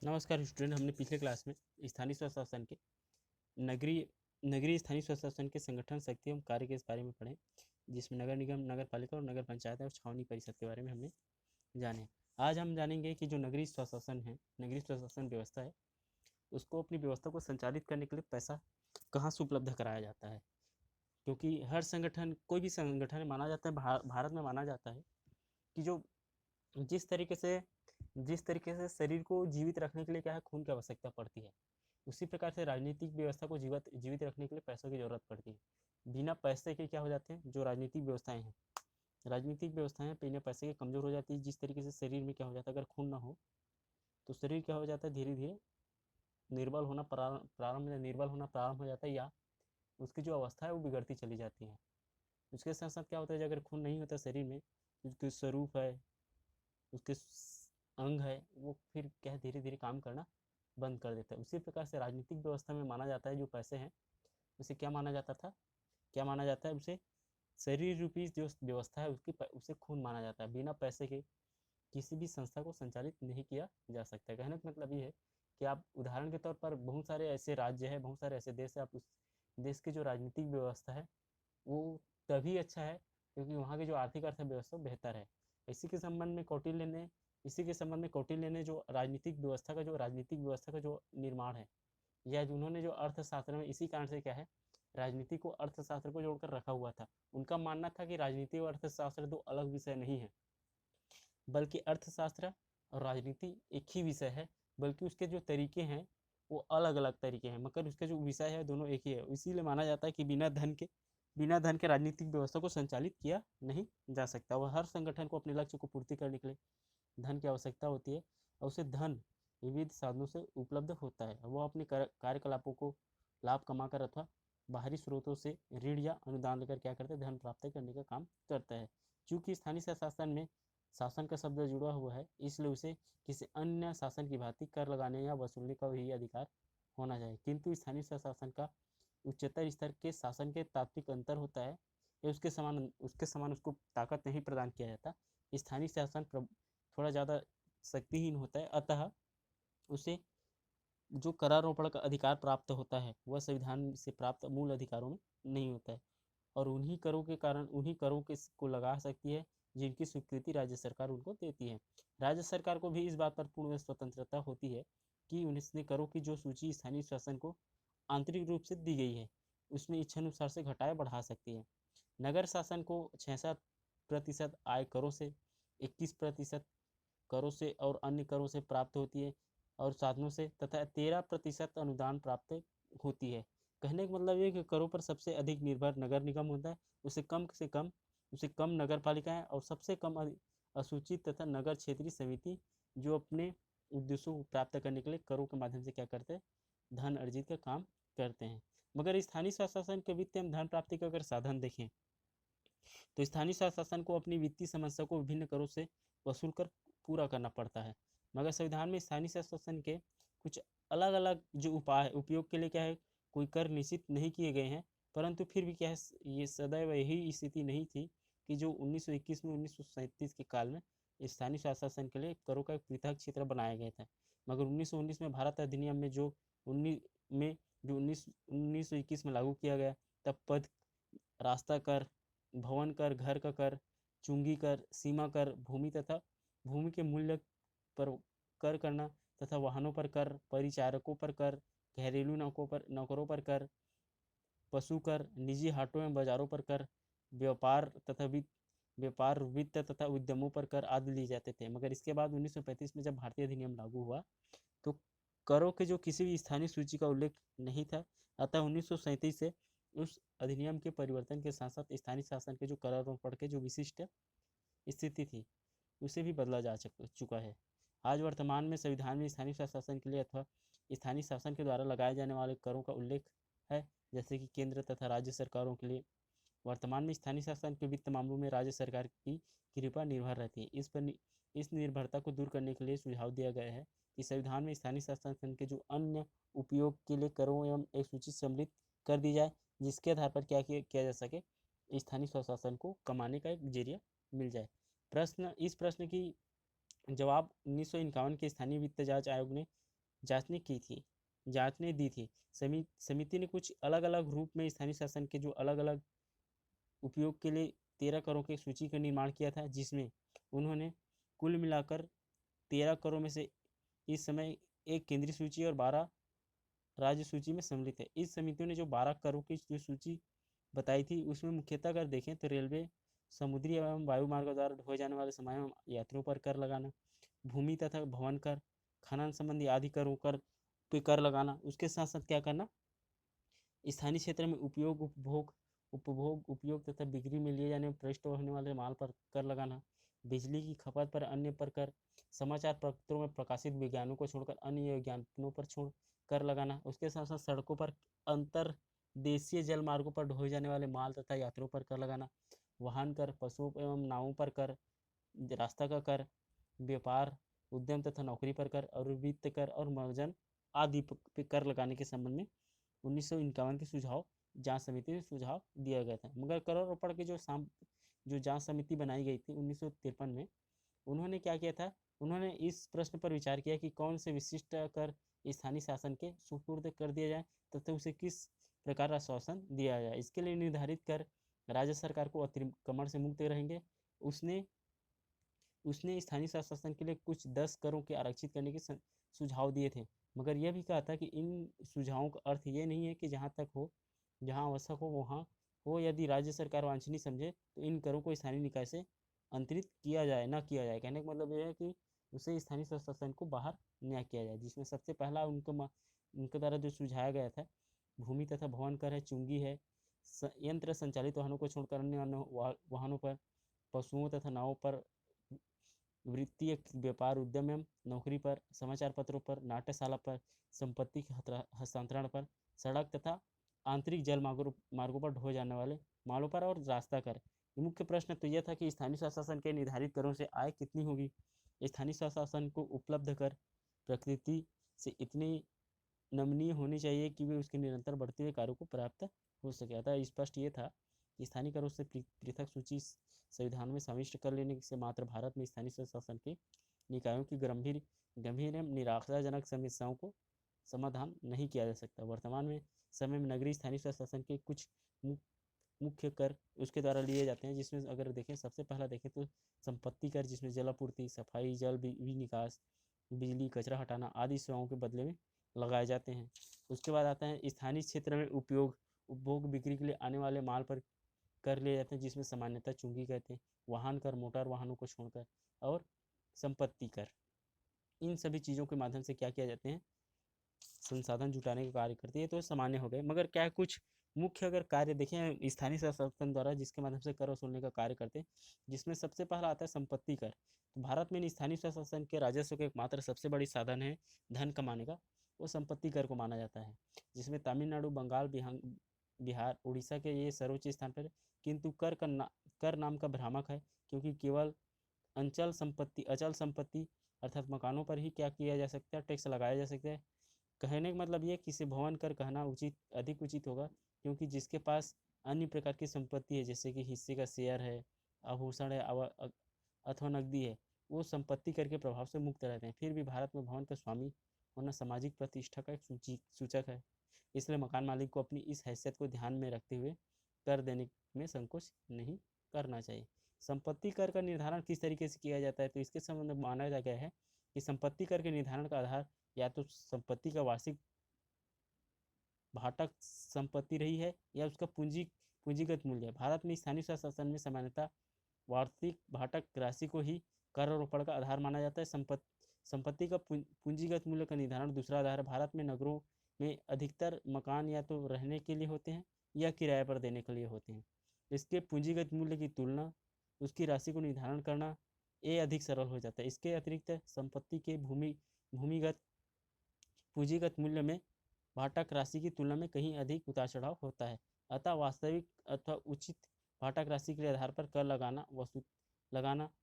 नमस्कार स्टूडेंट। हमने पिछले क्लास में स्थानीय स्वशासन के नगरीय नगरीय स्थानीय स्वशासन के संगठन, शक्ति एवं कार्य के इस बारे में पढ़े, जिसमें नगर निगम, नगर पालिका और नगर पंचायत और छावनी परिषद के बारे में हमने जाने। आज हम जानेंगे कि जो नगरीय स्वशासन है, नगरीय स्वशासन व्यवस्था है, उसको अपनी व्यवस्था को संचालित करने के लिए पैसा कहाँ से उपलब्ध कराया जाता है। क्योंकि हर संगठन, कोई भी संगठन माना जाता है, भारत में माना जाता है कि जो जिस तरीके से शरीर को जीवित रखने के लिए क्या है, खून की आवश्यकता पड़ती है, उसी प्रकार से राजनीतिक व्यवस्था को जीवित जीवित रखने के लिए पैसों की जरूरत पड़ती है। बिना पैसे के क्या हो जाते हैं, जो राजनीतिक व्यवस्थाएं बिना पैसे के कमजोर हो जाती है। जिस तरीके से शरीर में क्या हो जाता है, अगर खून ना हो तो शरीर क्या हो जाता है, धीरे धीरे निर्बल होना प्रारंभ हो जाता है, या उसकी जो अवस्था है वो बिगड़ती चली जाती है। उसके साथ साथ क्या होता है, अगर खून नहीं होता शरीर में, उसके स्वरूप है, उसके अंग है, वो फिर क्या है, धीरे धीरे काम करना बंद कर देता है। उसी प्रकार से राजनीतिक व्यवस्था में माना जाता है, जो पैसे हैं उसे क्या माना जाता था, क्या माना जाता है, उसे शरीर रूपी जो व्यवस्था है उसे खून माना जाता है। बिना पैसे के किसी भी संस्था को संचालित नहीं किया जा सकता। कहने का मतलब ये है कि आप उदाहरण के तौर पर बहुत सारे ऐसे राज्य है, बहुत सारे ऐसे देश है, आप उस देश की जो राजनीतिक व्यवस्था है वो तभी अच्छा है क्योंकि वहाँ की जो आर्थिक अर्थव्यवस्था बेहतर है। इसी के संबंध में कौटिल्य ने इसी के संबंध में कौटिल्य ने जो राजनीतिक व्यवस्था का जो निर्माण है, या उन्होंने जो अर्थशास्त्र में इसी कारण से क्या है, राजनीति को अर्थशास्त्र को जोड़कर रखा हुआ था। उनका मानना था कि राजनीति और अर्थशास्त्र दो अलग विषय नहीं है, बल्कि अर्थशास्त्र और राजनीति एक ही विषय है, बल्कि उसके जो तरीके हैं वो अलग अलग तरीके हैं, मगर उसका जो विषय है दोनों एक ही है। इसीलिए माना जाता है कि बिना धन के राजनीतिक व्यवस्था को संचालित किया नहीं जा सकता। वह हर संगठन को अपने लक्ष्य को पूर्ति करने के लिए धन की आवश्यकता होती है, और उसे धन विविध साधनों से उपलब्ध होता है। वो अपने कार्यकलापों को लाभ कमाकर अथवा बाहरी स्रोतों से ऋण या अनुदान लेकर क्या करते हैं, धन प्राप्त करने का काम करता है। चूंकि स्थानीय शासन में शासन का शब्द जुड़ा हुआ है, इसलिए उसे किसी अन्य शासन की भांति कर लगाने या वसूलने का भी अधिकार होना चाहिए। किंतु स्थानीय शासन का उच्चतर स्तर के शासन के तात्विक अंतर होता है, या उसके समान उसको ताकत नहीं प्रदान किया जाता। स्थानीय शासन थोड़ा ज़्यादा शक्तिहीन होता है, अतः उसे जो करारोपण का अधिकार प्राप्त होता है वह संविधान से प्राप्त मूल अधिकारों में नहीं होता है, और उन्हीं करों के को लगा सकती है जिनकी स्वीकृति राज्य सरकार उनको देती है। राज्य सरकार को भी इस बात पर पूर्ण स्वतंत्रता होती है कि उन्हें करों की जो सूची स्थानीय शासन को आंतरिक रूप से दी गई है उसमें इच्छानुसार से घटाया बढ़ा सकती है। नगर शासन को 66% आय करों से, 21% करों से और अन्य करों से प्राप्त होती है, और साधनों से, तथा 13% अनुदान प्राप्त होती है। कहने का मतलब ये कि करों पर सबसे अधिक निर्भर नगर निगम होता है, उसे कम नगर पालिकाएं, और सबसे कम असूचित तथा नगर क्षेत्रीय समिति, जो अपने उद्देश्यों को प्राप्त करने के लिए करों के माध्यम से क्या करते हैं, धन अर्जित का काम करते हैं। मगर स्थानीय स्वशासन के वित्त एवं धन प्राप्ति के अगर साधन देखें तो स्थानीय स्वशासन को अपनी वित्तीय समस्या को विभिन्न करों से वसूल कर पूरा करना पड़ता है। मगर संविधान में स्थानीय स्वशासन के कुछ अलग अलग जो उपाय उपयोग के लिए क्या है, कोई कर निश्चित नहीं किए गए हैं, परंतु फिर भी क्या है, ये सदैव यही स्थिति नहीं थी कि जो 1921 में 1937 के काल में स्थानीय स्वशासन के लिए करों का एक पृथक क्षेत्र बनाया गया था। मगर 1919 में भारत अधिनियम में जो 1921 में लागू किया गया, तब पद, रास्ता कर, भवन कर, घर का कर, चुंगी कर, सीमा कर, भूमि के मूल्य पर कर करना, तथा वाहनों पर कर, परिचारकों पर कर, घरेलू नौकरों पर कर, पशु कर, निजी हाटों एवं बाजारों पर कर, व्यापार तथा वित्त व्यापार वित्त तथा उद्यमों पर कर आदि लिए जाते थे। मगर इसके बाद 1935 में जब भारतीय अधिनियम लागू हुआ तो करों के जो किसी भी स्थानीय सूची का उल्लेख नहीं था, अतः 1937 से उस अधिनियम के परिवर्तन के साथ साथ स्थानीय शासन के जो करारोपण के जो विशिष्ट स्थिति थी उसे भी बदला जा चुका है। आज वर्तमान में संविधान में स्थानीय शासन के लिए अथवा स्थानीय शासन के द्वारा लगाए जाने वाले करों का उल्लेख है, जैसे कि केंद्र तथा राज्य सरकारों के लिए। वर्तमान में स्थानीय शासन के वित्त मामलों में राज्य सरकार की कृपा निर्भर रहती है। इस निर्भरता को दूर करने के लिए सुझाव दिया गया है कि संविधान में स्थानीय शासन के जो अन्य उपयोग के लिए करों एवं एक सूची सम्मिलित कर दी जाए, जिसके आधार पर किया जा सके, स्थानीय स्वशासन को कमाने का एक जरिया मिल जाए। इस प्रश्न की जवाब 1951 के स्थानीय वित्त जांच आयोग ने जांचने दी थी। समिति ने कुछ अलग अलग रूप में स्थानीय शासन के जो अलग अलग उपयोग के लिए 13 करों की सूची का निर्माण किया था, जिसमें उन्होंने कुल मिलाकर 13 करों में से इस समय एक केंद्रीय सूची और 12 राज्य सूची में सम्मिलित है। इस समितियों ने जो 12 करों की जो सूची बताई थी, उसमें मुख्यतः अगर देखें तो रेलवे, समुद्री एवं वायु मार्गों द्वारा ढोए जाने वाले सामान एवं यात्रियों पर कर लगाना, भूमि तथा भवन कर, खनन संबंधी आदि करों पे कर लगाना। उसके साथ साथ क्या करना, स्थानीय क्षेत्र में उपयोग तथा बिक्री में लिए जाने प्रविष्ट होने वाले माल पर कर लगाना, बिजली की खपत पर अन्य पर कर, समाचार पत्रों में प्रकाशित विज्ञानों को छोड़कर अन्य विज्ञापनों पर छोड़ कर लगाना। उसके साथ साथ सड़कों पर अंतर देशीय जल मार्गों पर ढोए जाने वाले माल तथा यात्रियों पर कर लगाना, वाहन कर, पशुओं एवं नावों पर कर, रास्ता का कर, व्यापार, उद्यम तथा नौकरी पर कर और वित्त कर और मर्जन आदि पर कर लगाने के संबंध में 1951 के सुझाव जांच समिति में सुझाव दिया गया था। मगर करारोपण की जो जांच समिति बनाई गई थी 1953 में, उन्होंने क्या किया था, उन्होंने इस प्रश्न पर विचार किया कि कौन से विशिष्ट कर स्थानीय शासन के सुपुर्द कर दिया जाए तथा उसे किस प्रकार आश्वासन दिया जाए। इसके लिए निर्धारित कर राज्य सरकार को अतिक्रमण से मुक्त रहेंगे। उसने स्थानीय शासन के लिए कुछ 10 करों के आरक्षित करने के सुझाव दिए थे, मगर यह भी कहा था कि इन सुझावों का अर्थ ये नहीं है कि जहाँ आवश्यक हो वहाँ हो। यदि राज्य सरकार वांछनीय समझे तो इन करों को स्थानीय निकाय से अंतरित किया जाए, न किया जाए। कहने का मतलब यह है कि उसे स्थानीय शासन को बाहर न्याय किया जाए, जिसमें सबसे पहला उनके द्वारा जो सुझाया गया था, भूमि तथा भवन कर है, चुंगी है, यंत्र संचालित वाहनों को छोड़कर अन्य वाहनों पर, पशुओं तथा नावों पर, वृत्तीय व्यापार उद्यम एवं नौकरी पर, समाचार पत्रों पर, नाट्यशाला पर, संपत्ति के हस्तांतरण पर, सड़क तथा आंतरिक जल मार्गों पर ढोए जाने वाले मालों पर और रास्ता कर। मुख्य प्रश्न तो यह था कि स्थानीय शासन के निर्धारित करों से आय कितनी होगी। स्थानीय शासन को उपलब्ध कर प्रकृति से इतनी नमनीय होनी चाहिए कि वे उसके निरंतर बढ़ते हुए कार्यों को प्राप्त हो सके। अतः स्पष्ट ये था कि स्थानीय करों से पृथक सूची संविधान में समाविष्ट कर लेने से मात्र भारत में स्थानीय शासन के निकायों की गंभीर एवं निराशाजनक समस्याओं को समाधान नहीं किया जा सकता। वर्तमान में समय में नगरीय स्थानीय शासन के कुछ मुख्य कर उसके द्वारा लिए जाते हैं, जिसमें अगर देखें सबसे पहला देखें तो संपत्ति कर, जिसमें जलापूर्ति, सफाई, जल निकास, बिजली, कचरा हटाना आदि सेवाओं के बदले में लगाए जाते हैं। उसके बाद आता है स्थानीय क्षेत्र में उपभोग बिक्री के लिए आने वाले माल पर कर लिए जाते हैं, जिसमें सामान्यतः चुंगी कहते हैं, वाहन कर मोटर वाहनों को छोड़कर, और संपत्ति कर। इन सभी चीज़ों के माध्यम से क्या किया जाते हैं, संसाधन जुटाने का कार्य करते हैं। तो सामान्य हो गए, मगर क्या कुछ मुख्य अगर कार्य देखें स्थानीय शासन द्वारा जिसके माध्यम से कर वसूलने का कार्य करते हैं, जिसमें सबसे पहला आता है संपत्ति कर। तो भारत में स्थानीय शासन के राजस्व के एकमात्र सबसे बड़ी साधन है धन कमाने का, वो संपत्ति कर को माना जाता है, जिसमें तमिलनाडु, बंगाल, बिहार, उड़ीसा के ये सर्वोच्च स्थान पर। किंतु कर नाम का भ्रामक है, क्योंकि केवल अचल संपत्ति अर्थात मकानों पर ही क्या किया जा सकता है, टैक्स लगाया जा सकता है। कहने का मतलब ये किसी भवन कर कहना अधिक उचित होगा, क्योंकि जिसके पास अन्य प्रकार की संपत्ति है, जैसे कि हिस्से का शेयर है, आभूषण है अथवा नकदी है, वो संपत्ति कर के प्रभाव से मुक्त रहते हैं। फिर भी भारत में भवन का स्वामी होना सामाजिक प्रतिष्ठा का एक सूचक है, इसलिए मकान मालिक को अपनी इस हैसियत को ध्यान में रखते हुए कर देने में संकोच नहीं करना चाहिए। संपत्ति कर का निर्धारण किस तरीके से किया जाता है, तो इसके संबंध में माना गया है कि संपत्ति कर के निर्धारण का आधार या तो संपत्ति का वार्षिक भाटक संपत्ति रही है या उसका पूंजीगत मूल्य। भारत में स्थानीय शासन में सामान्यतः वार्षिक भाटक राशि को ही कर आरोपण का आधार माना जाता है। संपत्ति का पूंजीगत मूल्य का निर्धारण दूसरा आधार है। भारत में नगरों में अधिकतर मकान या तो रहने के लिए होते हैं या किराए पर देने के लिए होते हैं। इसके पूंजीगत मूल्य की तुलना, उसकी राशि को निर्धारण करना ये अधिक सरल हो जाता है। इसके अतिरिक्त संपत्ति के भूमिगत पूंजीगत मूल्य में भाटक राशि की तुलना में कहीं अधिक उतार चढ़ाव होता है। अतः वास्तविक अथवा उचित भाटक राशि के आधार पर कर लगाना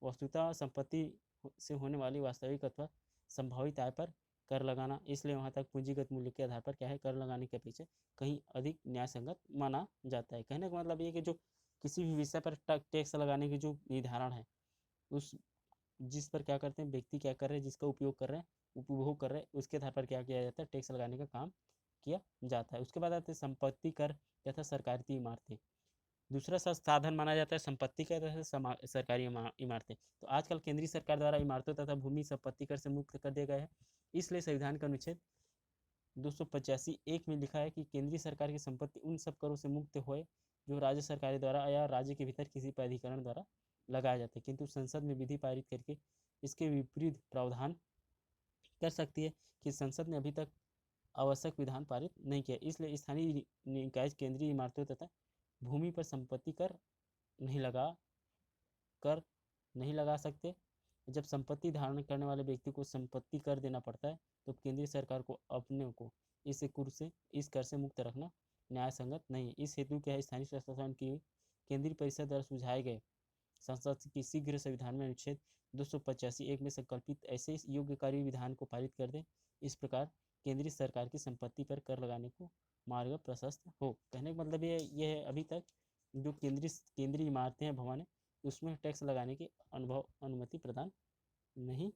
वस्तुतः संपत्ति से होने वाली वास्तविक अथवा संभावित आय पर कर लगाना। इसलिए वहाँ तक पूंजीगत मूल्य के आधार पर क्या है, कर लगाने के पीछे कहीं अधिक न्याय संगत माना जाता है। कहने का मतलब ये कि जो किसी भी विषय पर टैक्स लगाने की जो निर्धारण है, उस जिस पर क्या करते हैं व्यक्ति क्या कर रहे हैं, जिसका उपयोग कर रहे हैं, उपभोग कर रहे हैं, उसके आधार पर क्या किया जाता है, टैक्स लगाने का काम किया जाता है। उसके बाद आते हैं संपत्ति कर तथा सरकारी इमारतें। दूसरा साधन माना जाता है संपत्ति कर तथा सरकारी इमारतें। तो आजकल केंद्रीय सरकार द्वारा इमारतों तथा भूमि संपत्ति कर से मुक्त कर दिया गया है। इसलिए संविधान का अनुच्छेद 285(1) में लिखा है कि केंद्रीय सरकार की संपत्ति उन सब करों से मुक्त होए जो राज्य सरकार द्वारा या राज्य के भीतर किसी प्राधिकरण द्वारा लगाए जाते हैं, किंतु संसद में विधि पारित करके इसके विपरीत प्रावधान कर सकती है कि संसद ने अभी तक आवश्यक विधान पारित नहीं किया। इसलिए स्थानीय निकाय केंद्रीय इमारतों तथा भूमि पर संपत्ति कर नहीं लगा सकते। जब संपत्ति धारण करने वाले व्यक्ति को संपत्ति कर देना पड़ता है तो केंद्रीय सरकार को अपने को इस कर से मुक्त रखना न्याय संगत नहीं। इस हेतु क्या है, स्थानीय स्वशासन की केंद्रीय परिषद द्वारा सुझाए गए संसद की शीघ्र संविधान में अनुच्छेद 285(1) में संकल्पित ऐसे योग्यकारी विधान को पारित कर दे, इस प्रकार केंद्रीय सरकार की संपत्ति पर कर लगाने को मार्ग प्रशस्त हो। कहने का मतलब ये है अभी तक जो केंद्रीय इमारतें हैं, भवन है, उसमें टैक्स लगाने की अनुमति प्रदान नहीं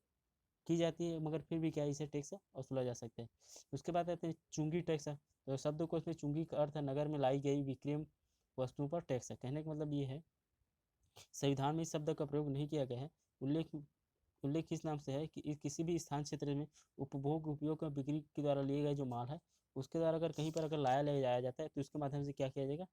की जाती है, मगर फिर भी क्या इसे टैक्स वसूला जा सकता है। उसके बाद आते हैं चुंगी टैक्स। तो शब्द को इसमें चुंगी का अर्थ है नगर में लाई गई विक्रय वस्तुओं पर टैक्स है। कहने का मतलब ये है संविधान में इस शब्द का प्रयोग नहीं किया गया है। उल्लेख किस नाम से है कि किसी भी स्थान क्षेत्र में उपभोग उपयोग और बिक्री के द्वारा लिए गए जो माल है उसके द्वारा अगर कहीं पर अगर ले जाया जाता है तो उसके माध्यम से क्या किया जाएगा,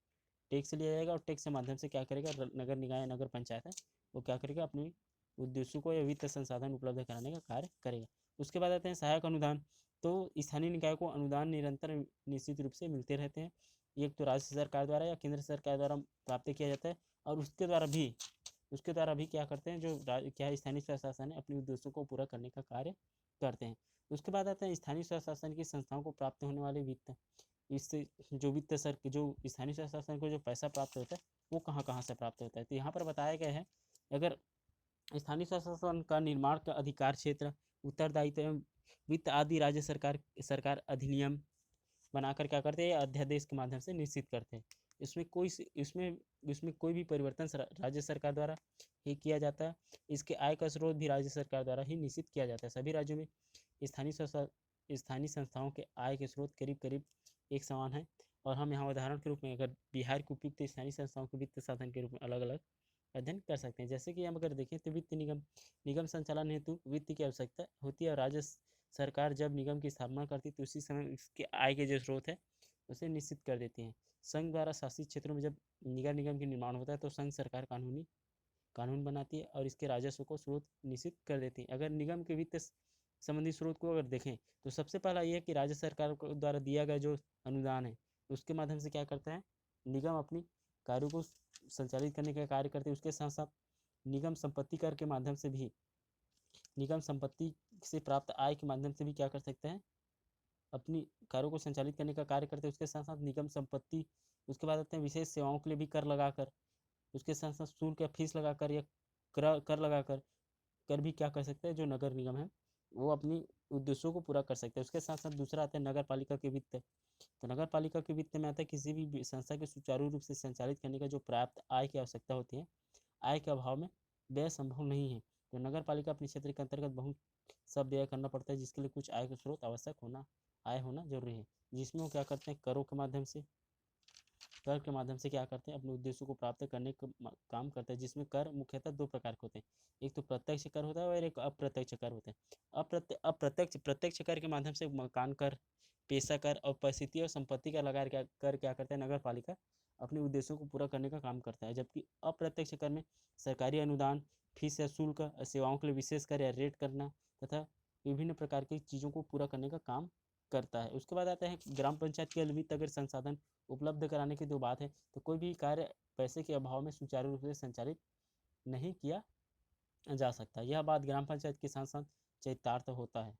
टैक्स लिया जाएगा। और टैक्स के माध्यम से क्या करेगा, नगर निकाय नगर पंचायत है वो क्या करेगा, अपने उद्देश्यों को या वित्त संसाधन उपलब्ध कराने का कार्य करेगा। उसके बाद आते हैं सहायक अनुदान। तो स्थानीय निकाय को अनुदान निरंतर निश्चित रूप से मिलते रहते हैं। एक तो राज्य सरकार द्वारा या केंद्र सरकार द्वारा प्राप्त किया जाता है, और उसके द्वारा भी क्या करते हैं, जो क्या स्थानीय स्वशासन है अपने उद्देश्यों को पूरा करने का कार्य करते हैं। उसके बाद आते हैं स्थानीय स्वशासन की संस्थाओं को प्राप्त होने वाले वित्त। इससे जो स्थानीय स्वशासन को जो पैसा प्राप्त होता है वो कहाँ कहाँ से प्राप्त होता है, तो यहाँ पर बताया गया है। अगर स्थानीय स्वशासन का निर्माण का अधिकार क्षेत्र, उत्तरदायित्व एवं वित्त आदि राज्य सरकार अधिनियम बनाकर क्या करते हैं, अध्यादेश के माध्यम से निश्चित करते हैं। इसमें कोई भी परिवर्तन राज्य सरकार द्वारा ही किया जाता है। इसके आय का स्रोत भी राज्य सरकार द्वारा ही निश्चित किया जाता है। सभी राज्यों में स्थानीय संस्थाओं के आय के स्रोत करीब करीब एक समान है। और हम यहाँ उदाहरण के रूप में अगर बिहार के उपयुक्त स्थानीय संस्थाओं के वित्त साधन के रूप में अलग अलग अध्ययन कर सकते हैं। जैसे कि हम अगर देखें तो वित्त निगम संचालन हेतु वित्त की आवश्यकता होती है। और राज्य सरकार जब निगम की स्थापना करती है तो उसी समय इसके आय के जो स्रोत है उसे निश्चित कर देती हैं। संघ द्वारा शासित क्षेत्रों में जब निगम के निर्माण होता है तो संघ सरकार कानून बनाती है और इसके राजस्व को स्रोत निश्चित कर देती है। अगर निगम के वित्त संबंधी स्रोत को अगर देखें तो सबसे पहला ये है कि राज्य सरकार द्वारा दिया गया जो अनुदान है उसके माध्यम से क्या करता है, निगम अपनी कार्यों को संचालित करने का कार्य करते हैं। उसके साथ साथ निगम संपत्ति कर के माध्यम से भी, निगम संपत्ति से प्राप्त आय के माध्यम से भी क्या कर सकते हैं, अपनी कार्यों को संचालित करने का कार्य करते हैं। उसके साथ साथ निगम संपत्ति, उसके बाद आते हैं विशेष सेवाओं के लिए भी कर लगाकर, उसके साथ साथ शुल्क या फीस लगाकर या कर लगाकर कर भी क्या कर सकते हैं, जो नगर निगम है वो अपनी उद्देश्यों को पूरा कर सकते हैं। उसके साथ साथ दूसरा आता है नगर पालिका के वित्त। तो नगर पालिका के वित्त में आता है किसी भी संस्था के सुचारू रूप से संचालित करने का जो प्राप्त आय की आवश्यकता होती है, आय के अभाव में व्यय संभव नहीं है। तो नगर पालिका अपने क्षेत्र के अंतर्गत बहुत सब व्यय करना पड़ता है, जिसके लिए कुछ आय के स्रोत आय होना जरूरी है, जिसमें वो क्या करते हैं, कर के माध्यम से क्या करते हैं, अपने उद्देश्यों को प्राप्त करने का काम करते हैं। जिसमें कर मुख्यतः दो प्रकार के होते हैं, एक तो प्रत्यक्ष कर होता है और एक अप्रत्यक्ष कर होता है। प्रत्यक्ष कर के माध्यम से मकान कर, पेशा कर और परिस्थिति और संपत्ति कर लगा कर क्या करते हैं, नगर पालिका अपने उद्देश्यों को पूरा करने का काम करता है। जबकि अप्रत्यक्ष कर में सरकारी अनुदान, फीस या शुल्क, सेवाओं के लिए विशेष कर या रेट करना तथा विभिन्न प्रकार की चीज़ों को पूरा करने का काम करता है। उसके बाद आता है ग्राम पंचायत के वित्त अगर संसाधन उपलब्ध कराने की जो बात है, तो कोई भी कार्य पैसे के अभाव में सुचारू रूप से संचालित नहीं किया जा सकता। यह बात ग्राम पंचायत के साथ साथ चरितार्थ होता है।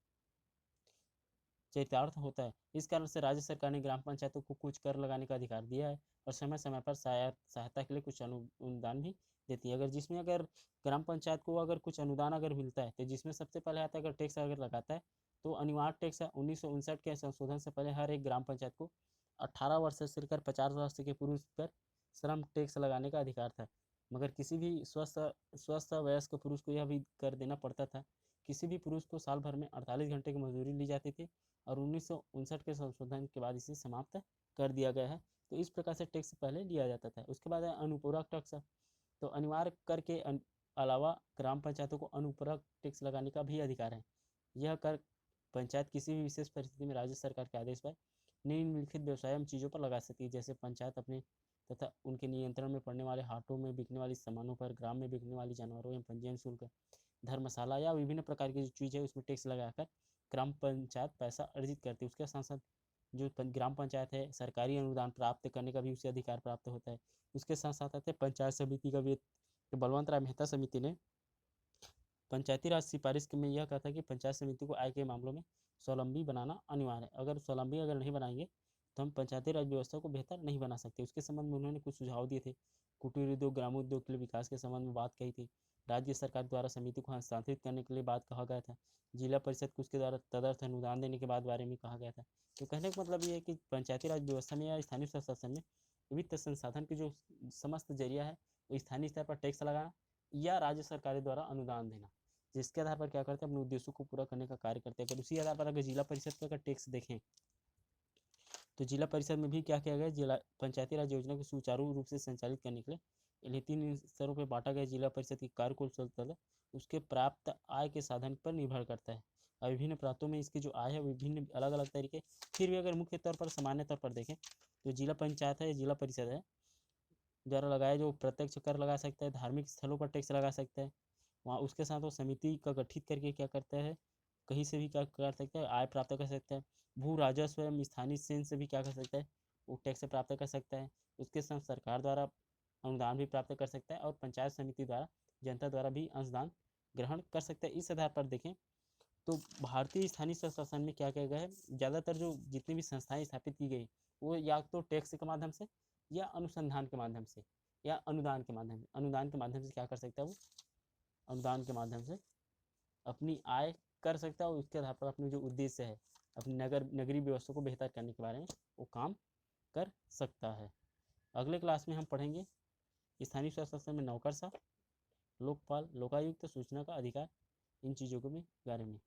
इस कारण से राज्य सरकार ने ग्राम पंचायतों को कुछ कर लगाने का अधिकार दिया है और समय समय पर सहायता के लिए कुछ अनुदान भी देती है। अगर ग्राम पंचायत को अगर कुछ अनुदान अगर मिलता है तो जिसमें सबसे पहले आता है, अगर टैक्स अगर लगाता है तो अनिवार्य टैक्स 1959 के संशोधन से पहले हर एक ग्राम पंचायत को 18 वर्ष से लेकर 50 वर्ष के पुरुष पर श्रम टैक्स लगाने का अधिकार था। मगर किसी भी स्वस्थ वयस्क पुरुष को यह भी कर देना पड़ता था किसी भी पुरुष को साल भर में 48 घंटे की मजदूरी ली जाती थी और 1959 के संशोधन के बाद इसे समाप्त कर दिया गया है। तो इस प्रकार से टैक्स पहले लिया जाता था। उसके बाद है अनुपूरक टैक्स। तो अनिवार्य कर के अलावा ग्राम पंचायतों को अनुपूरक टैक्स लगाने का भी अधिकार है। यह कर पंचायत किसी भी विशेष परिस्थिति में राज्य सरकार के आदेश पर निम्नलिखित व्यवसाय एवं चीज़ों पर लगा सकती है। जैसे पंचायत अपने तथा उनके नियंत्रण में पड़ने वाले हाटों में बिकने वाली सामानों पर, ग्राम में बिकने वाली जानवरों एवं पंजीयन शुल्क, धर्मशाला या विभिन्न प्रकार की जो चीज़ है उसमें टैक्स लगाकर ग्राम पंचायत पैसा अर्जित करती है। उसके साथ साथ जो ग्राम पंचायत है सरकारी अनुदान प्राप्त करने का भी उसे अधिकार प्राप्त होता है। उसके साथ साथ आते पंचायत समिति का भी। बलवंत राय मेहता समिति ने पंचायती राज सिफारिश में यह कहा था कि पंचायत समिति को आय के मामलों में स्वावलंबी बनाना अनिवार्य है। अगर स्वावलंबी अगर नहीं बनाएंगे तो हम पंचायती राज व्यवस्था को बेहतर नहीं बना सकते। उसके संबंध में उन्होंने कुछ सुझाव दिए थे। कुटीर उद्योग, ग्रामोद्योग के लिए विकास के संबंध में बात कही थी। राज्य सरकार द्वारा समिति को हस्तांतरित करने के लिए बात कहा गया था। जिला परिषद को उसके द्वारा तदर्थ अनुदान देने के बारे में कहा गया था। तो कहने का मतलब ये है कि पंचायती राज व्यवस्था में या स्थानीय स्वशासन में वित्त संसाधन की जो समस्त जरिया है वो स्थानीय स्तर पर टैक्स लगाना या राज्य सरकार द्वारा अनुदान देना, जिसके आधार पर क्या करते हैं अपने उद्देश्यों को पूरा करने का कार्य करते हैं। अगर उसी आधार पर अगर जिला परिषद का अगर टैक्स देखें तो जिला परिषद में भी क्या किया गया, जिला पंचायती राज योजना को सुचारू रूप से संचालित करने के लिए इन्हें 3 स्तरों पर बांटा गया। जिला परिषद की कार्यकुल संचालन उसके प्राप्त आय के साधन पर निर्भर करता है और विभिन्न प्रांतों में इसकी जो आय है विभिन्न अलग अलग तरीके। फिर भी अगर मुख्य तौर पर सामान्य तौर पर देखें तो जिला पंचायत है, जिला परिषद है द्वारा लगाया जो प्रत्यक्ष कर लगा सकता है, धार्मिक स्थलों पर टैक्स लगा सकता है। वहाँ उसके साथ वो समिति का गठित करके क्या करता है, कहीं से भी क्या कर सकता है, आय प्राप्त कर सकता है। भू राजस्व एवं स्थानीय सेन से भी क्या कर सकता है, वो टैक्स प्राप्त कर सकता है। उसके साथ सरकार द्वारा अनुदान भी प्राप्त कर सकता है और पंचायत समिति द्वारा जनता द्वारा भी अनुदान ग्रहण कर सकता है। इस आधार पर देखें तो भारतीय स्थानीय स्वशासन में क्या किया गया है, ज़्यादातर जो जितनी भी संस्थाएं स्थापित की गई वो या तो टैक्स के माध्यम से या अनुसंधान के माध्यम से या अनुदान के माध्यम से क्या कर सकता है, वो अनुदान के माध्यम से अपनी आय कर सकता है और उसके आधार पर अपने जो उद्देश्य है अपनी नगरीय व्यवस्था को बेहतर करने के बारे में वो काम कर सकता है। अगले क्लास में हम पढ़ेंगे स्थानीय स्वशासन में नौकरशाह, लोकपाल, लोकायुक्त, सूचना का अधिकार, इन चीज़ों के बारे में।